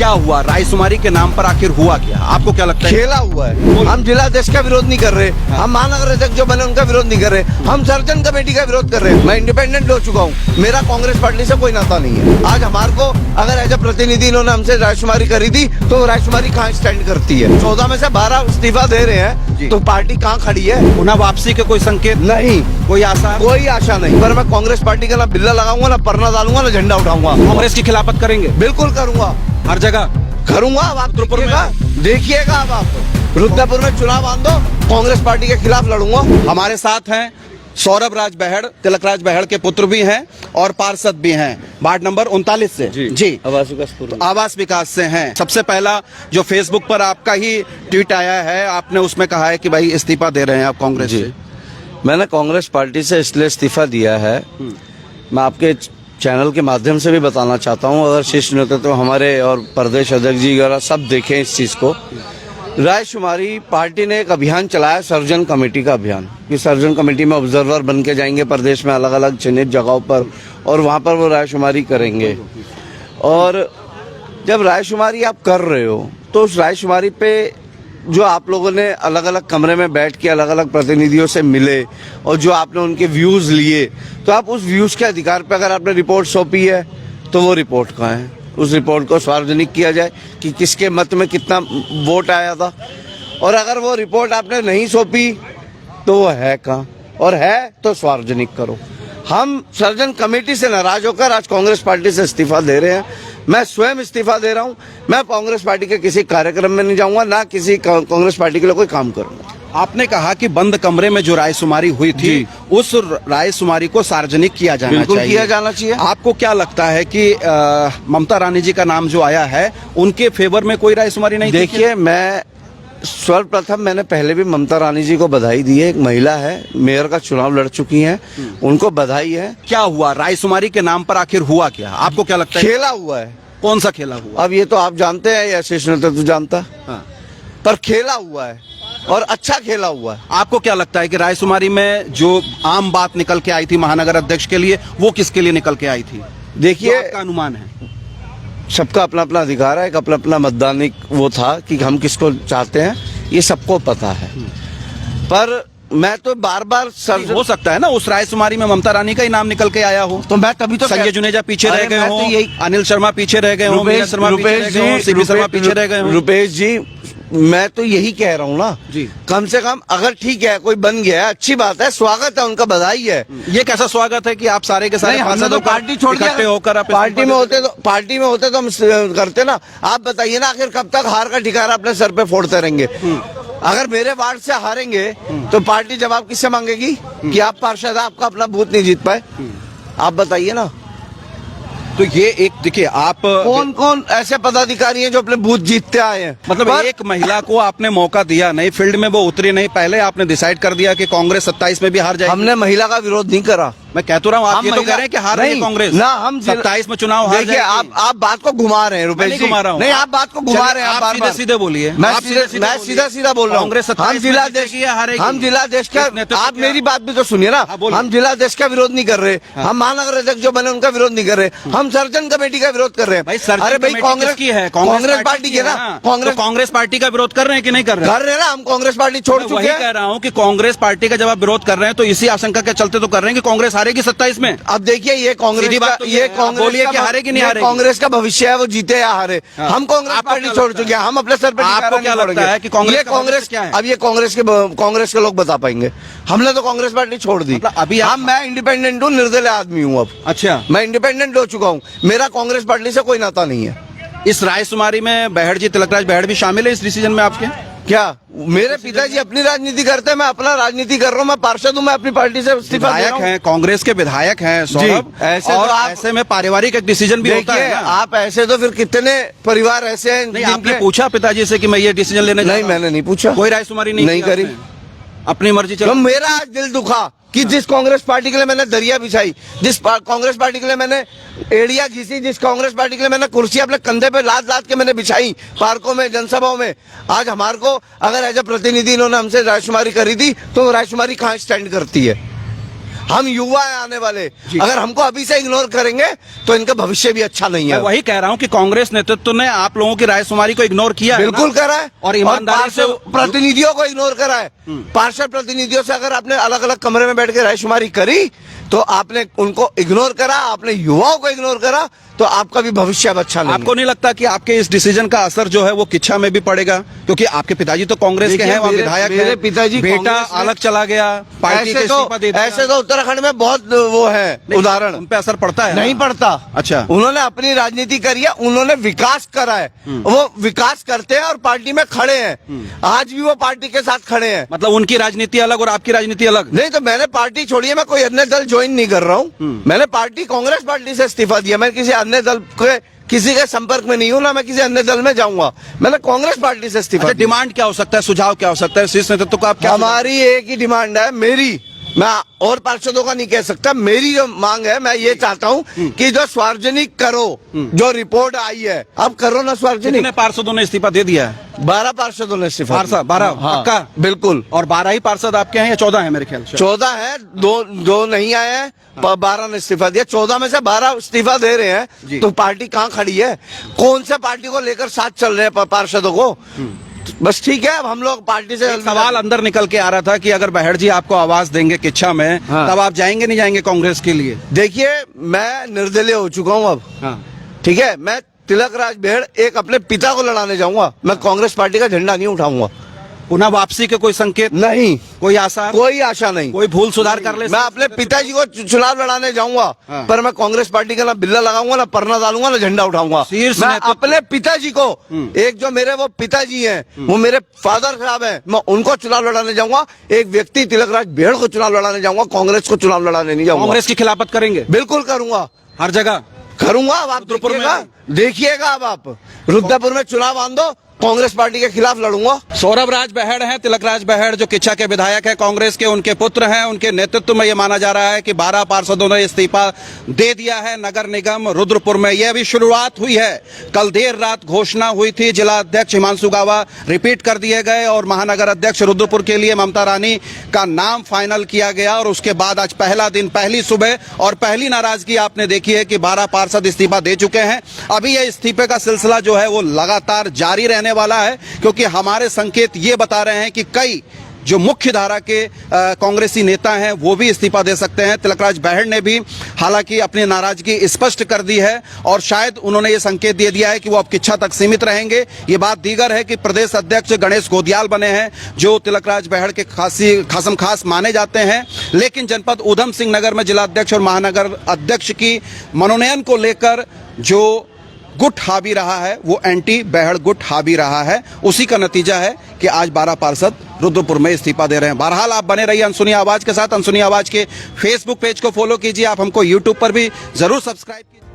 क्या हुआ रायशुमारी के नाम पर, आखिर हुआ क्या? आपको क्या लगता है? खेला हुआ है। हम जिला अध्यक्ष का विरोध नहीं कर रहे, हम महानगर अध्यक्ष जो बने उनका विरोध नहीं कर रहे, हम सर्जन कमेटी का विरोध कर रहे हैं। मैं इंडिपेंडेंट हो चुका हूँ, मेरा कांग्रेस पार्टी से कोई नाता नहीं है। आज हमारे को अगर एज ए प्रतिनिधि इन्होंने हमसे रायशुमारी करी थी, तो रायशुमारी कहाँ स्टैंड करती है? 14 में से 12 इस्तीफा दे रहे हैं, तो पार्टी कहाँ खड़ी है? पुनः वापसी के कोई संकेत नहीं, कोई आशा? कोई आशा नहीं। पर मैं कांग्रेस पार्टी का ना बिल्ला लगाऊंगा, ना परना डालूंगा, ना झंडा उठाऊंगा। कांग्रेस की खिलाफत करेंगे? बिल्कुल करूंगा, हर जगह करूंगा। अब आप देखिएगा, अब आप रुद्रपुर में चुनाव आंदो, कांग्रेस पार्टी के खिलाफ लड़ूंगा। हमारे साथ हैं सौरभ राज बहड़, तिलक राज बहड़ के पुत्र भी हैं और पार्षद भी हैं, वार्ड नंबर 39 से। जी आवास विकास से हैं। सबसे पहला जो फेसबुक पर आपका ही ट्वीट आया है, आपने उसमें कहा है कि भाई इस्तीफा दे रहे हैं आप कांग्रेस से। मैंने कांग्रेस पार्टी से इसलिए इस्तीफा दिया है, मैं आपके चैनल के माध्यम से भी बताना चाहता हूं, अगर शीर्ष नेतृत्व हमारे और प्रदेश अध्यक्ष जी वगैरह सब देखें इस चीज को। रायशुमारी पार्टी ने एक अभियान चलाया, सर्जन कमेटी का अभियान, कि सर्जन कमेटी में ऑब्जर्वर बन के जाएंगे प्रदेश में अलग अलग चिन्हित जगहों पर, और वहां पर वो रायशुमारी करेंगे। और जब रायशुमारी आप कर रहे हो, तो उस रायशुमारी पे जो आप लोगों ने अलग अलग कमरे में बैठ के अलग अलग प्रतिनिधियों से मिले और जो आपने उनके व्यूज लिए, तो आप उस व्यूज के अधिकार पे अगर आपने रिपोर्ट सौंपी है, तो वो रिपोर्ट कहाँ है? उस रिपोर्ट को सार्वजनिक किया जाए कि किसके मत में कितना वोट आया था। और अगर वो रिपोर्ट आपने नहीं सौंपी, तो वो है कहाँ? और है तो सार्वजनिक करो। हम सर्जन कमेटी से नाराज होकर आज कांग्रेस पार्टी से इस्तीफा दे रहे हैं। मैं स्वयं इस्तीफा दे रहा हूं। मैं कांग्रेस पार्टी के किसी कार्यक्रम में नहीं जाऊंगा, ना किसी कांग्रेस पार्टी के लिए कोई काम करूंगा। आपने कहा कि बंद कमरे में जो रायशुमारी हुई थी, उस रायशुमारी को सार्वजनिक किया जाना चाहिए। बिल्कुल किया जाना चाहिए। आपको क्या लगता है कि ममता रानी जी का नाम जो आया है, उनके फेवर में कोई रायशुमारी नहीं? देखिए, मैं सर्वप्रथम मैंने पहले भी ममता रानी जी को बधाई दी है। एक महिला है, मेयर का चुनाव लड़ चुकी हैं, उनको बधाई है। क्या हुआ रायशुमारी के नाम पर, आखिर हुआ क्या? आपको क्या लगता है? खेला हुआ है। कौन सा खेला हुआ? अब ये तो आप जानते हैं या शीर्ष नेतृत्व जानता, पर खेला हुआ है और अच्छा खेला हुआ है। आपको क्या लगता है कि रायशुमारी में जो आम बात निकल के आई थी महानगर अध्यक्ष के लिए, वो किसके लिए निकल के आई थी? देखिए, आपका अनुमान है? सबका अपना अपना अधिकार है, एक अपना अपना मतदानिक वो था कि हम किसको चाहते हैं, ये सबको पता है। पर मैं तो बार बार हो सकता है ना उस रायशुमारी में ममता रानी का ही नाम निकल के आया हो, तो मैं तभी तो संजय जुनेजा पीछे रह गए हो, अनिल शर्मा पीछे रह गए हो, रुपेश शर्मा पीछे रह गए हो, सीपी शर्मा पीछे रह गए हो। रुपेश जी, मैं तो यही कह रहा हूँ ना जी, कम से कम अगर ठीक है कोई बन गया, अच्छी बात है, स्वागत है, उनका बधाई है। ये कैसा स्वागत है कि आप सारे के सारे तो पार्टी छोड़ के होकर पार्टी में होते तो हम करते ना। आप बताइए ना, आखिर कब तक हार का ठिकाना अपने सर पे फोड़ते रहेंगे? अगर मेरे वार्ड से हारेंगे तो पार्टी जवाब किससे मांगेगी कि आप पार्षद आपका अपना बूथ नहीं जीत पाए? आप बताइए ना। तो ये एक देखिए, आप कौन कौन ऐसे पदाधिकारी हैं जो अपने बूथ जीतते आए हैं? मतलब एक महिला को आपने मौका दिया नहीं, फील्ड में वो उतरी नहीं, पहले आपने डिसाइड कर दिया कि कांग्रेस 27 में भी हार जाएगी। हमने महिला का विरोध नहीं करा। मैं कह तो रहा हूँ, आप ये तो कह रहे हैं कि हार रही है कांग्रेस ना, हम 27 में चुनाव हार देखिए, आप बात को घुमा रहे हैं रुपेश जी। घुमा रहा हूँ, नहीं, आप बात को घुमा रहे हैं। आप सीधे सीधे बोलिए। मैं सीधा सीधा बोल रहा हूँ। कांग्रेस हम जिला अध्यक्ष का, आप मेरी बात भी तो सुनिए ना। हम जिला अध्यक्ष का विरोध नहीं कर रहे, हम महानगर अध्यक्ष जो बने उनका विरोध नहीं कर रहे, हम सर्जन कमेटी का विरोध कर रहे हैं। अरे भाई, कांग्रेस की है, कांग्रेस पार्टी की ना, कांग्रेस पार्टी का विरोध कर रहे हैं कि नहीं कर रहे? कर रहे हैं ना, हम कांग्रेस पार्टी छोड़ चुके हैं। कह रहा हूँ कि कांग्रेस पार्टी का जब आप विरोध कर रहे हैं, तो इसी आशंका के चलते तो कर रहे हैं कि कांग्रेस हारेगी 27 में। अब देखिए, ये कांग्रेस बोलिए कि हारेगी नहीं हारेगी? कांग्रेस का भविष्य है, वो जीते या हारे। हम कांग्रेस पार्टी छोड़ चुके हैं, हम अपने सर पे आपको क्या लगता है कि कांग्रेस क्या है? अब ये कांग्रेस के लोग बता पाएंगे। हमने तो कांग्रेस पार्टी छोड़ दी। अभी मैं इंडिपेंडेंट हूँ, निर्दलीय आदमी हूँ अब। अच्छा, मैं इंडिपेंडेंट हो चुका हूँ, मेरा कांग्रेस पार्टी से कोई नाता नहीं है। इस रायशुमारी में बहड़ जी, तिलकराज बहड़ भी शामिल है इस डिसीजन में आपके? क्या मेरे पिताजी अपनी राजनीति करते हैं, मैं अपना राजनीति कर रहा हूँ। मैं पार्षद हूँ, मैं अपनी पार्टी से इस्तीफा दे रहा हूँ। कांग्रेस के विधायक हैं सौरभ, ऐसे और तो आप ऐसे में पारिवारिक एक डिसीजन भी होता है। आप ऐसे तो फिर कितने परिवार ऐसे हैं? नहीं, आपने पूछा पिताजी से कि मैं ये डिसीजन लेने? नहीं, मैंने नहीं पूछा। कोई रायशुमारी नहीं करी, अपनी मर्जी चलो। मेरा आज दिल दुखा कि जिस कांग्रेस पार्टी के लिए मैंने दरिया बिछाई, जिस कांग्रेस पार्टी के लिए मैंने एड़िया घिसी, जिस कांग्रेस पार्टी के लिए मैंने कुर्सी अपने कंधे पे लाद लाद के मैंने बिछाई पार्कों में, जनसभाओं में, आज हमारे को अगर एज ए प्रतिनिधि इन्होंने हमसे रायशुमारी करी थी, तो रायशुमारी कहाँ स्टैंड करती है? हम युवा है आने वाले, अगर हमको अभी से इग्नोर करेंगे तो इनका भविष्य भी अच्छा नहीं मैं है। वही कह रहा हूँ कि कांग्रेस नेतृत्व ने आप लोगों की रायशुमारी को इग्नोर किया है बिल्कुल ना? करा है और ईमानदारी से पार्षद प्रतिनिधियों को इग्नोर करा है। पार्षद प्रतिनिधियों से अगर आपने अलग अलग कमरे में बैठ के रायशुमारी करी तो आपने उनको इग्नोर करा, आपने युवाओं को इग्नोर करा, तो आपका भी भविष्य अब अच्छा नहीं है। आपको नहीं लगता कि आपके इस डिसीजन का असर जो है वो किच्छा में भी पड़ेगा? क्योंकि आपके पिताजी तो कांग्रेस के देखिए, हैं, वहाँ मेरे- विधायक मेरे हैं, पिताजी बेटा कांग्रेस में- अलग चला गया, पार्टी के इस्तीफा दे दिया। ऐसे तो उत्तराखंड में बहुत वो है उदाहरण। उन पे असर पड़ता है? नहीं पड़ता। अच्छा। उन्होंने अपनी राजनीति करी है, उन्होंने विकास करा है, वो विकास करते हैं और पार्टी में खड़े हैं। आज भी वो पार्टी के साथ खड़े हैं। मतलब उनकी राजनीति अलग और आपकी राजनीति अलग? नहीं तो मैंने पार्टी छोड़ी है, मैं कोई अन्य दल ज्वाइन नहीं कर रहा हूँ। मैंने पार्टी कांग्रेस पार्टी से इस्तीफा दिया, मैं किसी अन्य दल के किसी के संपर्क में नहीं हूँ, ना मैं किसी अन्य दल में जाऊंगा। मैंने कांग्रेस पार्टी से इस्तीफा अच्छा, दिया। डिमांड क्या हो सकता है, सुझाव क्या हो सकता है शीर्ष नेतृत्व को? आप क्या हमारी एक ही डिमांड है, मेरी, मैं और पार्षदों का नहीं कह सकता, मेरी जो मांग है, मैं ये चाहता हूँ कि जो सार्वजनिक करो, जो रिपोर्ट आई है, अब करो ना सार्वजनिक। कितने पार्षदों ने इस्तीफा दे दिया है? 12 पार्षदों ने इस्तीफा दिया। पार्षद 12? हाँ, पक्का? बिल्कुल। और 12 ही पार्षद आपके हैं या 14 है मेरे ख्याल से? 14 है, दो नहीं आए हैं, 12 ने इस्तीफा दिया। 14 में से 12 इस्तीफा दे रहे हैं, तो पार्टी कहाँ खड़ी है? कौन से पार्टी को लेकर साथ चल रहे हैं पार्षदों को? बस ठीक है, अब हम लोग पार्टी से एक सवाल अंदर निकल के आ रहा था कि अगर बहड़ जी आपको आवाज देंगे किच्छा में, तब आप जाएंगे नहीं जाएंगे कांग्रेस के लिए? देखिए, मैं निर्दलीय हो चुका हूँ अब। ठीक है, मैं तिलक राज बेहड़ एक अपने पिता को लड़ाने जाऊंगा, मैं कांग्रेस पार्टी का झंडा नहीं उठाऊंगा। पुनः वापसी के कोई संकेत? नहीं, कोई आसार? कोई आशा नहीं। कोई भूल सुधार कर ले? मैं अपने पिताजी को चुनाव लड़ाने जाऊंगा, पर मैं कांग्रेस पार्टी का ना बिल्ला लगाऊंगा, ना परना डालूंगा, ना झंडा उठाऊंगा। शीर्ष मैं नेतृत्व- अपने पिताजी को, एक जो मेरे वो पिताजी हैं, वो मेरे फादर साहब हैं, मैं उनको चुनाव लड़ाने जाऊंगा। एक व्यक्ति तिलक राज बेहड़ को चुनाव लड़ाने जाऊंगा, कांग्रेस को चुनाव लड़ाने नहीं जाऊंगा। कांग्रेस की खिलाफत करेंगे? बिल्कुल करूंगा, हर जगह करूंगा। अब आप रुद्रपुर में देखिएगा, अब आप रुद्रपुर में चुनाव आंदो, कांग्रेस पार्टी के खिलाफ लड़ूंगा। सौरभ राज बहड़ हैं, तिलक राज बहड़ जो किच्छा के विधायक है कांग्रेस के, उनके पुत्र हैं। उनके नेतृत्व में यह माना जा रहा है कि 12 पार्षदों ने इस्तीफा दे दिया है नगर निगम रुद्रपुर में। यह अभी शुरुआत हुई है, कल देर रात घोषणा हुई थी, जिला अध्यक्ष हिमांशु गावा रिपीट कर दिए गए और महानगर अध्यक्ष रुद्रपुर के लिए ममता रानी का नाम फाइनल किया गया। और उसके बाद आज पहला दिन, पहली सुबह और पहली नाराजगी आपने देखी है कि 12 पार्षद इस्तीफा दे चुके हैं। अभी यह इस्तीफे का सिलसिला जो है वो लगातार जारी रहने वाला है, क्योंकि हमारे संकेत ये बता रहे हैं कि कई जो मुख्य धारा के कांग्रेसी नेता हैं वो भी इस्तीफा दे सकते हैं। तिलकराज बहड़ ने भी हालांकि अपनी नाराजगी स्पष्ट कर दी है और शायद उन्होंने ये संकेत दे दिया है कि वो अब किच्छा तक सीमित रहेंगे। ये बात दीगर है कि प्रदेश अध्यक्ष गणेश गोदियाल बने हैं, जो तिलकराज बहड़ के खासम खास माने जाते हैं, लेकिन जनपद ऊधम सिंह नगर में जिला अध्यक्ष और महानगर अध्यक्ष की मनोनयन को लेकर जो गुट हावी रहा है, वो एंटी बहड़ गुट हावी रहा है। उसी का नतीजा है कि आज 12 पार्षद रुद्रपुर में इस्तीफा दे रहे हैं। बहरहाल आप बने रहिए अनसुनी आवाज के साथ। अनसुनी आवाज के फेसबुक पेज को फॉलो कीजिए, आप हमको यूट्यूब पर भी जरूर सब्सक्राइब कीजिए।